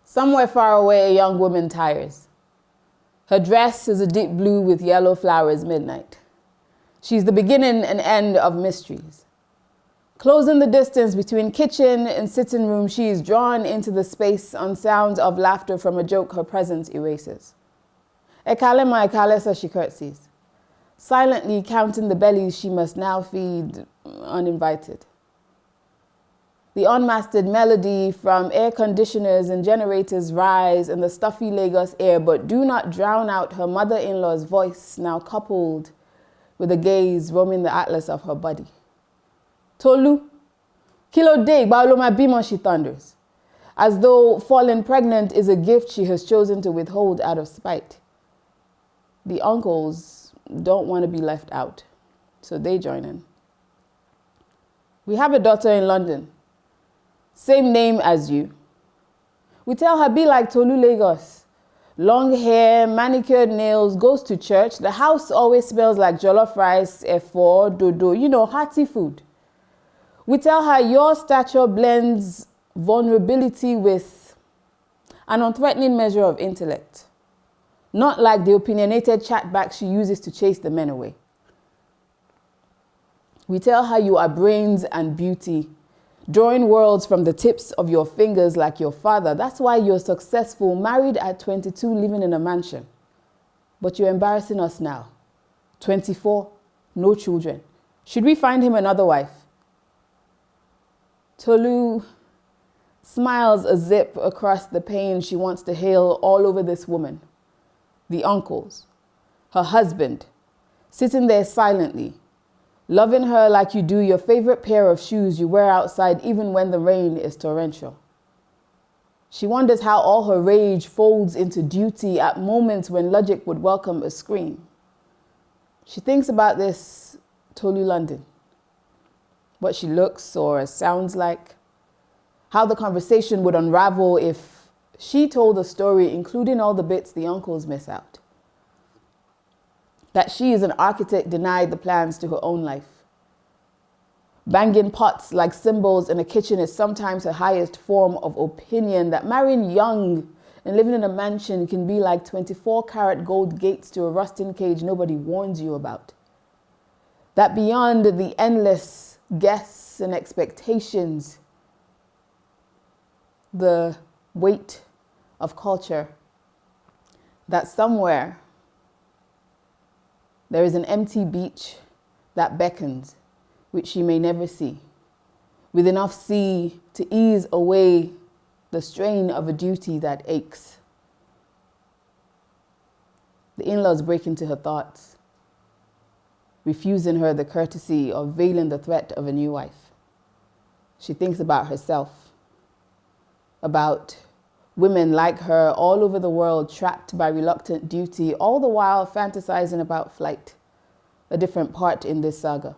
Somewhere far away, a young woman tires. Her dress is a deep blue with yellow flowers midnight. She's the beginning and end of mysteries. Closing the distance between kitchen and sitting room, she is drawn into the space on sounds of laughter from a joke her presence erases. Ekale ma ekale, so she curtsies, silently counting the bellies she must now feed uninvited. The unmastered melody from air conditioners and generators rise in the stuffy Lagos air, but do not drown out her mother-in-law's voice, now coupled with a gaze roaming the atlas of her body. Tolu, kilo de, baoloma bimo, she thunders, as though falling pregnant is a gift she has chosen to withhold out of spite. The uncles don't want to be left out, so they join in. We have a daughter in London, same name as you. We tell her, be like Tolu Lagos. Long hair, manicured nails, goes to church. The house always smells like jollof rice, efo, dodo, hearty food. We tell her your stature blends vulnerability with an unthreatening measure of intellect, not like the opinionated chatback she uses to chase the men away. We tell her you are brains and beauty, drawing worlds from the tips of your fingers like your father. That's why you're successful, married at 22, living in a mansion. But you're embarrassing us now. 24, no children. Should we find him another wife? Tolu smiles a zip across the pain she wants to hail all over this woman. The uncles, her husband, sitting there silently, loving her like you do your favorite pair of shoes you wear outside even when the rain is torrential. She wonders how all her rage folds into duty at moments when logic would welcome a scream. She thinks about this Tolu London, what she looks or sounds like, how the conversation would unravel if she told the story, including all the bits the uncles miss out. That she is an architect denied the plans to her own life. Banging pots like cymbals in a kitchen is sometimes her highest form of opinion. That marrying young and living in a mansion can be like 24-karat gold gates to a rusting cage nobody warns you about. That beyond the endless guests and expectations, the weight of culture, that somewhere there is an empty beach that beckons, which she may never see, with enough sea to ease away the strain of a duty that aches. The in-laws break into her thoughts, refusing her the courtesy of veiling the threat of a new wife. She thinks about herself, about women like her all over the world trapped by reluctant duty, all the while fantasizing about flight, a different part in this saga.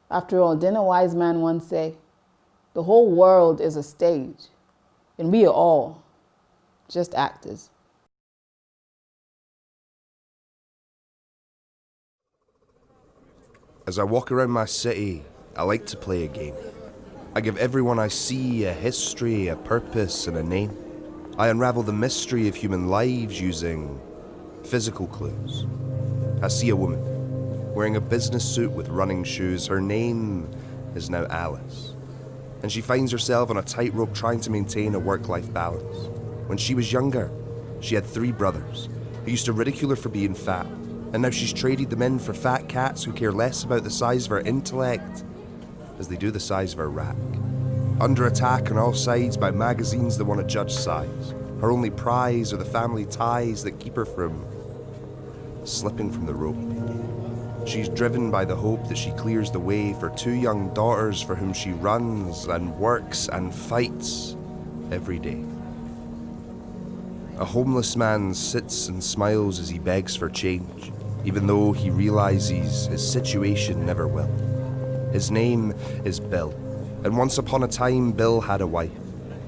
After all, didn't a wise man once say, the whole world is a stage, and we are all just actors. As I walk around my city, I like to play a game. I give everyone I see a history, a purpose, and a name. I unravel the mystery of human lives using physical clues. I see a woman wearing a business suit with running shoes. Her name is now Alice, and she finds herself on a tightrope trying to maintain a work-life balance. When she was younger, she had 3 brothers who used to ridicule her for being fat, and now she's traded them in for fat cats who care less about the size of her intellect as they do the size of her rack. Under attack on all sides by magazines that want to judge size, her only prize are the family ties that keep her from slipping from the rope. She's driven by the hope that she clears the way for 2 young daughters for whom she runs and works and fights every day. A homeless man sits and smiles as he begs for change, even though he realizes his situation never will. His name is Bill, and once upon a time Bill had a wife,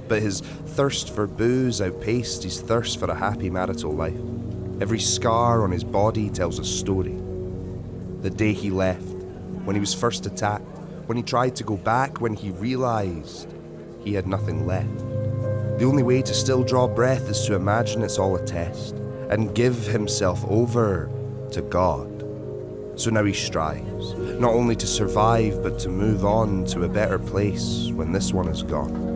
but his thirst for booze outpaced his thirst for a happy marital life. Every scar on his body tells a story. The day he left, when he was first attacked, when he tried to go back, when he realized he had nothing left. The only way to still draw breath is to imagine it's all a test and give himself over to God. So now he strives, not only to survive, but to move on to a better place when this one is gone.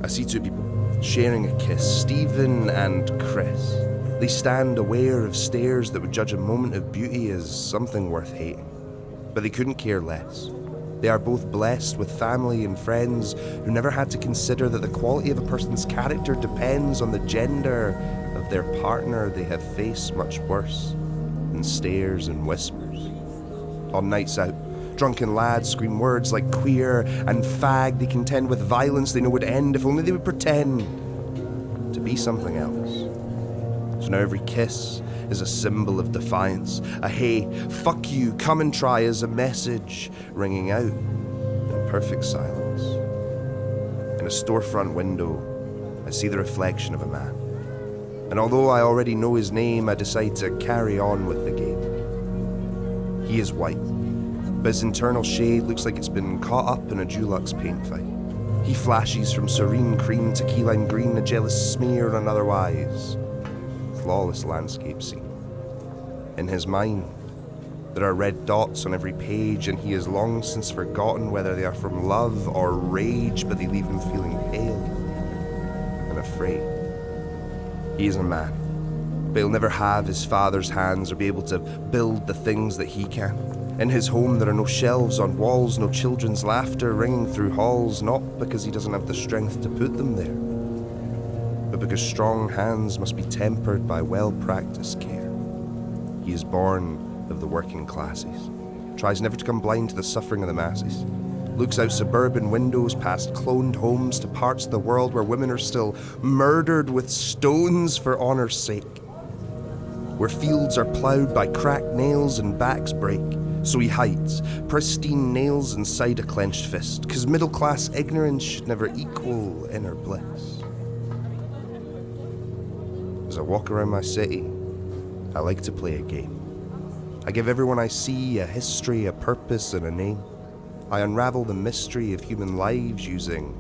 I see two people sharing a kiss, Stephen and Chris. They stand aware of stares that would judge a moment of beauty as something worth hating, but they couldn't care less. They are both blessed with family and friends who never had to consider that the quality of a person's character depends on the gender of their partner. They have faced much worse than stares and whispers. On nights out, drunken lads scream words like queer and fag. They contend with violence they know would end if only they would pretend to be something else. So now every kiss is a symbol of defiance. A hey, fuck you, come and try is a message ringing out in perfect silence. In a storefront window, I see the reflection of a man. And although I already know his name, I decide to carry on with the game. He is white, but his internal shade looks like it's been caught up in a Dulux paint fight. He flashes from serene cream to key lime green, a jealous smear on an otherwise flawless landscape scene. In his mind, there are red dots on every page, and he has long since forgotten whether they are from love or rage, but they leave him feeling pale and afraid. He is a man, but he'll never have his father's hands or be able to build the things that he can. In his home, there are no shelves on walls, no children's laughter ringing through halls, not because he doesn't have the strength to put them there, but because strong hands must be tempered by well-practiced care. He is born of the working classes, tries never to come blind to the suffering of the masses, looks out suburban windows past cloned homes to parts of the world where women are still murdered with stones for honour's sake, where fields are ploughed by cracked nails and backs break. So he hides, pristine nails inside a clenched fist, 'cause middle-class ignorance should never equal inner bliss. As I walk around my city, I like to play a game. I give everyone I see a history, a purpose, and a name. I unravel the mystery of human lives using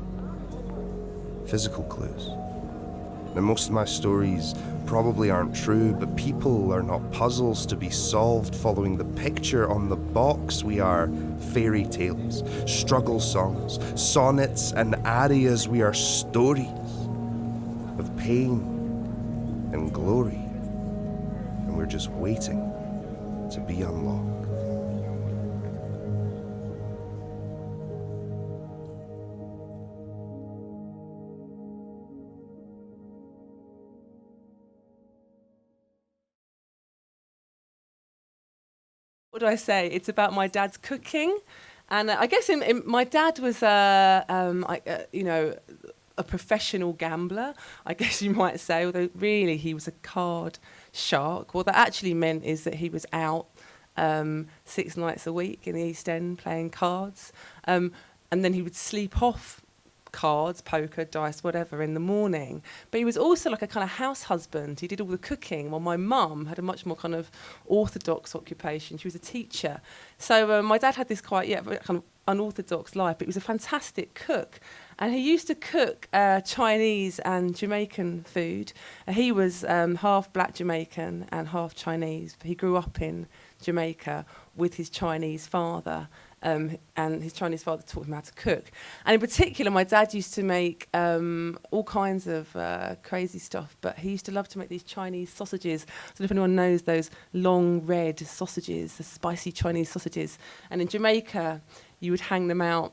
physical clues. Now, most of my stories probably aren't true, but people are not puzzles to be solved following the picture on the box. We are fairy tales, struggle songs, sonnets, and arias. We are stories of pain and glory, and we're just waiting to be unlocked. What do I say? It's about my dad's cooking, and I guess my dad was a professional gambler, I guess you might say, although really he was a card shark. What that actually meant is that he was out 6 nights a week in the East End playing cards, and then he would sleep off cards, poker, dice, whatever, in the morning. But he was also like a kind of house husband. He did all the cooking, while my mum had a much more kind of orthodox occupation. She was a teacher. So my dad had this quite kind of unorthodox life, but he was a fantastic cook. And he used to cook Chinese and Jamaican food. He was half black Jamaican and half Chinese. He grew up in Jamaica with his Chinese father. And his Chinese father taught him how to cook. And in particular, my dad used to make all kinds of crazy stuff, but he used to love to make these Chinese sausages. So if anyone knows those long red sausages, the spicy Chinese sausages. And in Jamaica, you would hang them out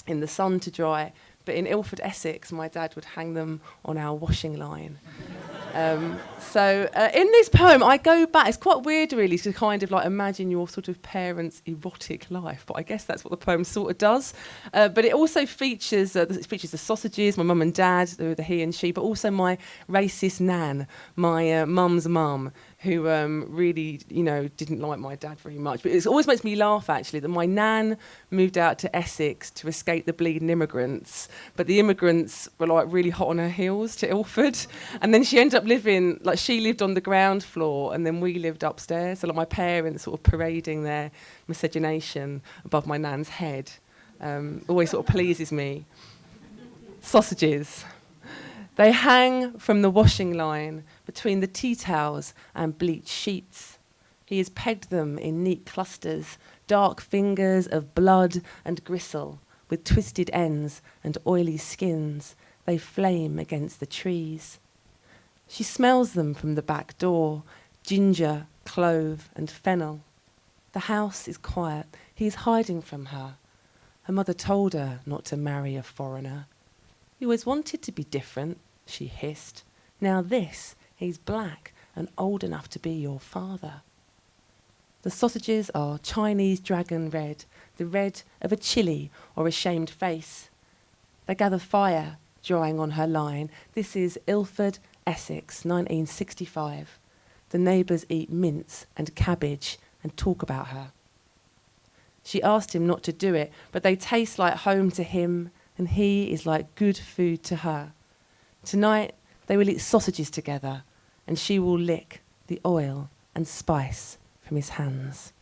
in the sun to dry. But in Ilford, Essex, my dad would hang them on our washing line. So in this poem, I go back. It's quite weird, really, to kind of like imagine your sort of parents' erotic life. But I guess that's what the poem sort of does. But it also features the sausages, my mum and dad, the he and she, but also my racist nan, my mum's mum, who really, didn't like my dad very much. But it always makes me laugh, actually, that my nan moved out to Essex to escape the bleeding immigrants. But the immigrants were like really hot on her heels to Ilford. And then she ended up living, like she lived on the ground floor and then we lived upstairs. So like my parents sort of parading their miscegenation above my nan's head always sort of pleases me. Sausages. They hang from the washing line between the tea towels and bleached sheets. He has pegged them in neat clusters, dark fingers of blood and gristle, with twisted ends and oily skins. They flame against the trees. She smells them from the back door, ginger, clove and fennel. The house is quiet. He is hiding from her. Her mother told her not to marry a foreigner. You always wanted to be different, she hissed. Now this, he's black and old enough to be your father. The sausages are Chinese dragon red, the red of a chilli or a shamed face. They gather fire, drying on her line. This is Ilford, Essex, 1965. The neighbours eat mince and cabbage and talk about her. She asked him not to do it, but they taste like home to him, and he is like good food to her. Tonight, they will eat sausages together, and she will lick the oil and spice from his hands.